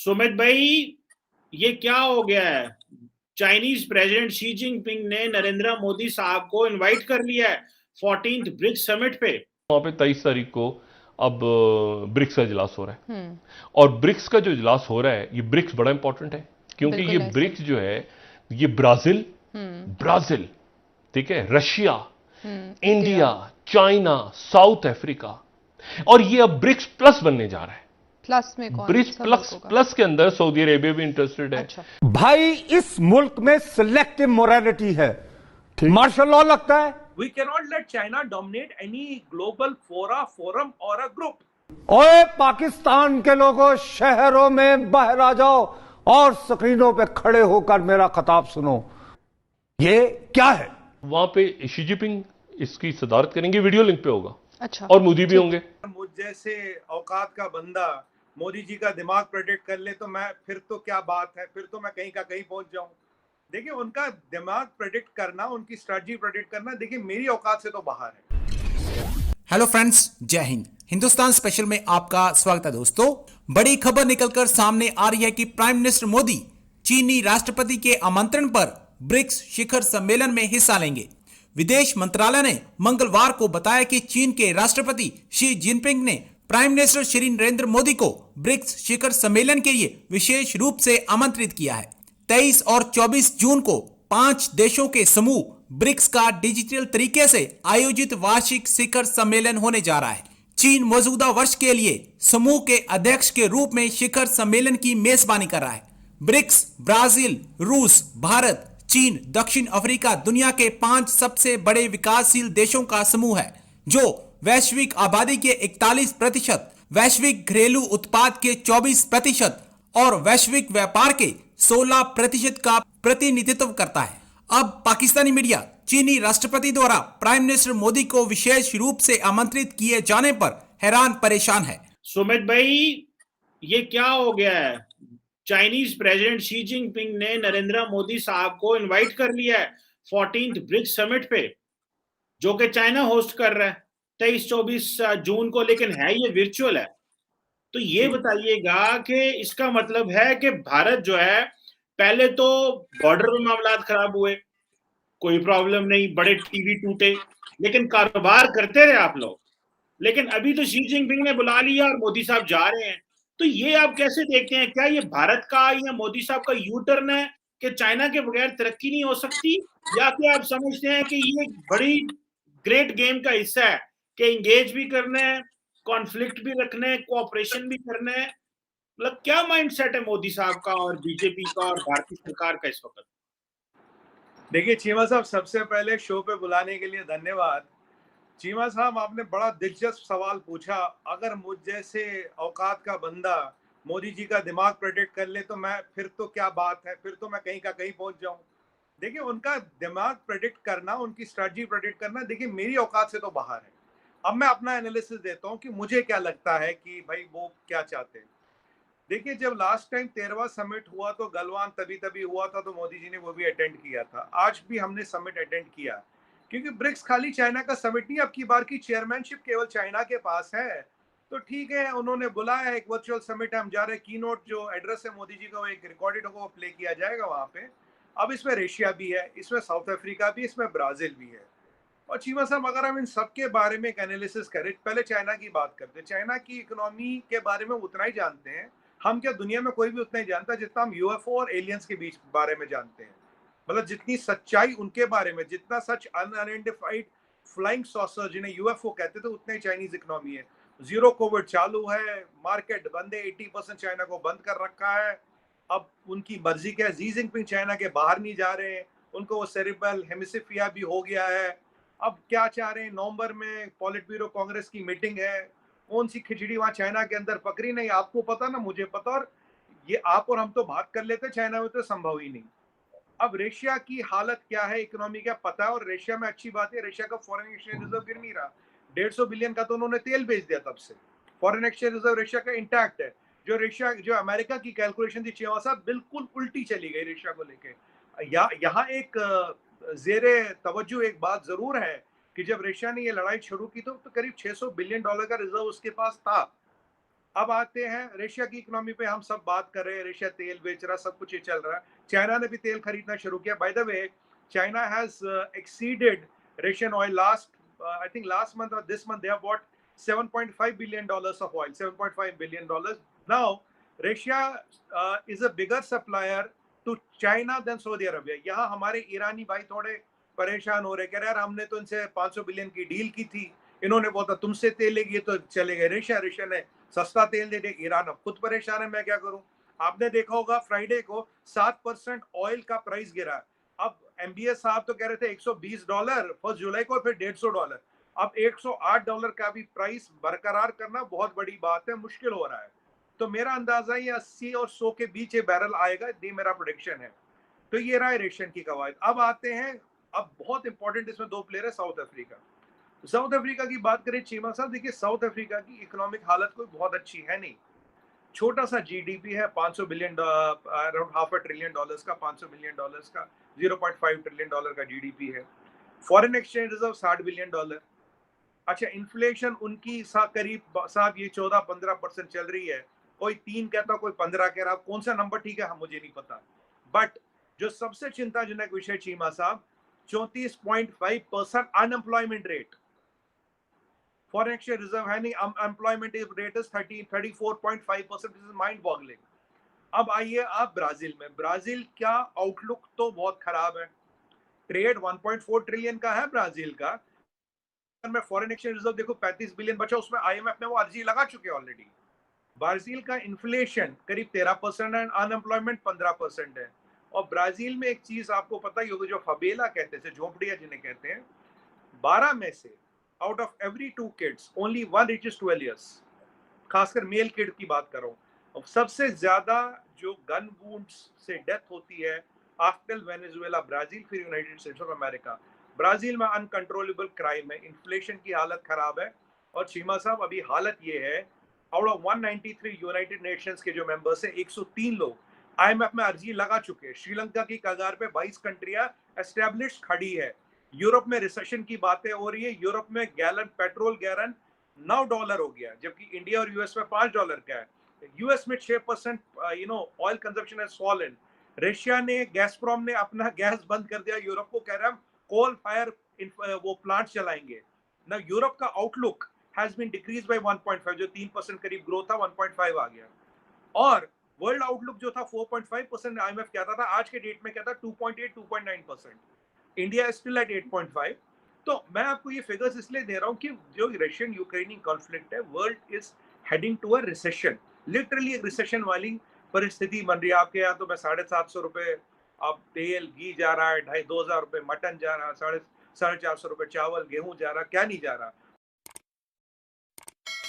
सुमित भाई, ये क्या हो गया है? चाइनीज प्रेसिडेंट शी जिनपिंग ने नरेंद्र मोदी साहब को इनवाइट कर लिया है 14th ब्रिक्स समिट पे। वहां पे 23 तारीख को अब ब्रिक्स का इजलास हो रहा है। और ब्रिक्स का जो इजलास हो रहा है, ये ब्रिक्स बड़ा इंपॉर्टेंट है क्योंकि ये बिल्कुल ऐसे। ब्रिक्स जो है, ये ब्राजील ब्राजील ठीक है, Russia, India. India, China, south Africa, और ये अब ब्रिक्स प्लस बनने जा रहा है। प्लस में कौन ब्रिक्स सा प्लस मुल्क होगा? प्लस के अंदर सऊदी अरेबिया भी इंटरेस्टेड है। अच्छा। भाई इस मुल्क में सिलेक्टिव मोरालिटी है, मार्शल लॉ लगता है। We cannot let China dominate any global forum or a group. ओए पाकिस्तान के लोगों, शहरों में बाहर आ जाओ और स्क्रीनों पे खड़े होकर मेरा खिताब सुनो। ये क्या है? वहां पे शी जिनपिंग इसकी सदारत करेंगे, वीडियो लिंक पे होगा। अच्छा। और मोदी भी होंगे। मुझ जैसे औकात का बंदा मोदी जी का दिमाग प्रेडिक्ट कर ले तो मैं फिर तो क्या बात है, फिर तो मैं कहीं का कहीं पहुंच जाऊं। देखिए, उनका दिमाग प्रेडिक्ट करना, उनकी स्ट्रेटजी प्रेडिक्ट करना, देखिए मेरी औकात से तो बाहर है। हेलो फ्रेंड्स, जय हिंद। हिंदुस्तान स्पेशल में आपका स्वागत है दोस्तों। बड़ी खबर निकलकर सामने आ रही है कि प्राइम मिनिस्टर मोदी चीनी राष्ट्रपति के आमंत्रण पर ब्रिक्स शिखर सम्मेलन में हिस्सा लेंगे। विदेश मंत्रालय ने मंगलवार को बताया कि चीन के राष्ट्रपति शी जिनपिंग ने प्राइम मिनिस्टर श्री नरेंद्र मोदी को ब्रिक्स शिखर सम्मेलन के लिए विशेष रूप से आमंत्रित किया है। 23 और 24 जून को 5 देशों के समूह ब्रिक्स का डिजिटल तरीके से आयोजित वार्षिक शिखर सम्मेलन होने जा रहा है। चीन मौजूदा वर्ष के लिए समूह के अध्यक्ष के रूप में शिखर सम्मेलन की मेजबानी कर रहा है। ब्रिक्स ब्राजील, रूस, भारत, चीन, दक्षिण अफ्रीका दुनिया के 5 सबसे बड़े विकासशील देशों का समूह है, जो वैश्विक आबादी के 41%, वैश्विक घरेलू उत्पाद के 24% और वैश्विक व्यापार के 16% का प्रतिनिधित्व करता है। अब पाकिस्तानी मीडिया चीनी राष्ट्रपति द्वारा प्राइम मिनिस्टर मोदी को विशेष रूप से आमंत्रित किए जाने पर हैरान परेशान है। सुमित भाई, ये क्या हो गया है? चाइनीज प्रेसिडेंट शी जिनपिंग ने नरेंद्र मोदी साहब को इनवाइट कर लिया है 14th ब्रिक्स समिट पे, जो कि चाइना होस्ट कर रहा है 23-24 जून को, लेकिन है ये वर्चुअल है। तो ये बताइएगा कि इसका मतलब है कि भारत जो है, पहले तो बॉर्डर में मामला खराब हुए, कोई प्रॉब्लम नहीं, बड़े टीवी टूटे, लेकिन कारोबार करते रहे आप लोग। लेकिन अभी तो शी जिनपिंग ने बुला लिया और मोदी साहब जा रहे हैं। तो ये आप कैसे देखते हैं? क्या ये भारत का या मोदी साहब का यू टर्न है कि चाइना के बगैर तरक्की नहीं हो सकती, या क्या आप समझते हैं कि ये बड़ी ग्रेट गेम का हिस्सा है कि इंगेज भी करना है, कॉन्फ्लिक्ट भी रखना है, कोऑपरेशन भी करना है? मतलब क्या माइंडसेट है मोदी साहब का और बीजेपी का और भारतीय सरकार का इस वक्त? देखिए चीमा साहब, सबसे पहले शो पे बुलाने के लिए धन्यवाद। चीमा साहब, आपने बड़ा दिलचस्प सवाल पूछा। अगर मुझ जैसे औकात का बंदा मोदी जी का दिमाग प्रेडिक्ट कर ले तो मैं फिर तो क्या बात है, फिर तो मैं कहीं का कहीं पहुंच जाऊं। देखिए, उनका दिमाग प्रेडिक्ट करना, उनकी स्ट्रेटजी प्रेडिक्ट करना, देखिए मेरी औकात से तो बाहर है। अब मैं अपना एनालिसिस देता हूं कि मुझे क्या लगता है कि भाई वो क्या चाहते हैं। देखिए, जब लास्ट टाइम 13वां समिट हुआ तो गलवान तभी हुआ था, तो मोदी जी ने वो भी अटेंड किया था। आज भी हमने समिट अटेंड किया, क्योंकि ब्रिक्स खाली चाइना का समिट नहीं, अब की बार की चेयरमैनशिप केवल चाइना के पास है। तो ठीक है, उन्होंने बुलाया, एक वर्चुअल समिट हम जा रहे हैं। कीनोट जो एड्रेस है मोदी जी का, वो एक रिकॉर्डेड होगा, वो प्ले किया जाएगा वहां पे। अब इसमें रशिया भी है, इसमें साउथ अफ्रीका भी, इसमें ब्राजील भी है। और चीमा साहब, अगर हम इन सब के बारे में एक एनालिसिस करें, पहले चाइना की बात करते हैं। चाइना की इकोनॉमी के बारे में उतना ही जानते हैं हम, क्या दुनिया में कोई भी उतना ही जानता है जितना हम यूएफओ और एलियंस के बीच बारे में जानते हैं। मतलब जितनी सच्चाई उनके बारे में, जितना सच अनआइडेंटिफाइड फ्लाइंग सॉसर जिन्हें यूएफओ कहते थे, उतनी चाइनीज इकोनॉमी है। जीरो कोविड चालू है, मार्केट बंद है, 80% चाइना को बंद कर रखा है। अब उनकी मर्जी क्या है, शी जिनपिंग चाइना के बाहर नहीं जा रहे हैं, उनको वो सेरिब्रल हेमिसिफिया भी हो गया है। अब क्या चाह रहे हैं, नवंबर में पॉलिट ब्यूरो कांग्रेस की मीटिंग है, कौन सी खिचड़ी वहां चाइना के अंदर पकड़ी नहीं, आपको पता ना मुझे पता, और ये आप और हम तो बात कर लेते, चाइना में तो संभव ही नहीं। अब रशिया की हालत क्या है, इकोनॉमी क्या पता है। और रशिया में अच्छी बात है, रशिया का फॉरेन एक्सचेंज रिजर्व गिर नहीं रहा। 150 बिलियन का तो उन्होंने तेल बेच दिया, तब से फॉरेन एक्सचेंज रिजर्व रशिया का इंटैक्ट है। जो अमेरिका की कैलकुलेशन थी चीमा साहब, बिल्कुल उल्टी चली गई रशिया को लेके। यहाँ एक जेरे तवज्जो एक बात जरूर है कि जब रशिया ने ये लड़ाई शुरू की तो करीब $600 बिलियन का रिजर्व उसके पास था। अब आते हैं रशिया की इकोनॉमी पे, हम सब बात कर रहे हैं, रशिया तेल बेच रहा, सब कुछ ये चल रहा है। चाइना ने भी तेल खरीदना शुरू किया। By the way, China has exceeded Russian oil last I think last month और this month they have bought $7.5 billion of oil, $7.5 billion. Now, Russia is a bigger supplier to China than Saudi Arabia. यहाँ हमारे ईरानी भाई थोड़े परेशान हो रहे, कह रहे यार हमने तो इनसे 500 बिलियन की डील की थी, इन्होंने बोला तुमसे तेल लेगी तो चले गए रशिया ने सस्ता तेल दे दे, ईरान अब खुद परेशान है, मैं क्या करूं। आपने देखा होगा फ्राइडे को 7% ऑयल का प्राइस गिरा। अब एमबीएस साहब तो कह रहे थे $120 1 जुलाई को, फिर $150, अब $108 का भी प्राइस बरकरार करना बहुत बड़ी बात है, मुश्किल हो रहा है। तो मेरा अंदाजा ये 80 और 100 के बीच ये बैरल आएगा, ये मेरा प्रोडिक्शन है। तो ये रहा रेशन की कवायद। अब आते हैं, अब बहुत इंपॉर्टेंट इसमें दो प्लेयर है, साउथ अफ्रीका। साउथ अफ्रीका की बात करें चीमा साहब, देखिए साउथ अफ्रीका की इकोनॉमिक हालत कोई बहुत अच्छी है नहीं। छोटा सा जीडीपी है, $500 बिलियन, अराउंड $500 ट्रिलियन का, $500 मिलियन का, $0.5 ट्रिलियन का जीडीपी है। Foreign exchange reserve $60 billion. अच्छा, इन्फ्लेशन उनकी करीब साहब ये 14-15% चल रही है। कोई 3 कहता, कोई 15 कह रहा, कौन सा नंबर ठीक है मुझे नहीं पता। बट जो सबसे चिंताजनक विषय चीमा साहब, 34.5% unemployment rate. Foreign exchange reserve है नहीं, unemployment rate is 34.5%, this is mind boggling. अब आइए आप ब्राजील में, ब्राजील का आउटलुक तो बहुत खराब है। ट्रेड 1.4 ट्रिलियन का है ब्राजील का, में फॉरेन एक्सचेंज रिजर्व देखो 35 बिलियन बचा, उसमें आईएमएफ ने वो अर्जी लगा चुके ऑलरेडी। ब्राजील का इन्फ्लेशन करीब 13% है, अनएम्प्लॉयमेंट 15% है। और ब्राजील में एक चीज आपको पता ही होगी, जो फबेला कहते हैं, झोपड़ियां जिन्हें कहते हैं, 12 में से out of every 2 kids only 1 reaches 12 years. खासकर मेल किड की बात करो। और सबसे ज्यादा जो गन वुंड्स से डेथ होती है आफ्टर वेनेजुएला, ब्राजील, फिर United states of America. Brazil में अनकंट्रोलेबल क्राइम है, इन्फ्लेशन की हालत खराब है। और चीमा साहब अभी हालत ये है, आउट ऑफ 193 यूनाइटेड नेशंस के जो मेंबर्स हैं, 103 लोग आईएमएफ में अर्जी लगा चुके हैं। श्रीलंका की कगार पे 22 कंट्रियां एस्टेब्लिश खड़ी है। यूरोप में रिसेशन की बातें हो रही है। यूरोप में गैलन पेट्रोल गैलन $9 हो गया, जबकि इंडिया और यूएस में $5 का है। यूएस में 6% oil consumption has fallen. Russia ने, गैसप्रोम ने अपना गैस बंद कर दिया। यूरोप को कह रहा है कोल फायर वो प्लांट चलाएंगे ना। यूरोप का outlook has been decrease by 1.5, जो 3% करीब ग्रोथ था 1.5 आ गया। और वर्ल्ड आउटलुक जो था 4.5% आईएमएफ कहता था, आज के डेट में कहता 2.8 2.9%। India is still at 8.5। तो मैं आपको ये फिगर्स इसलिए दे रहा हूँ कि जो रशियन यूक्रेनी कॉन्फ्लिक्ट है, world is heading to a recession, literally एक रिसेशन वाली परिस्थिति बन रही है। आपके यहाँ तो मैं 750 रुपए अब तेल घी जा रहा है, 2,500 रुपए मटन जा रहा है, 450 रुपए चावल गेहूं जा रहा, क्या नहीं जा रहा।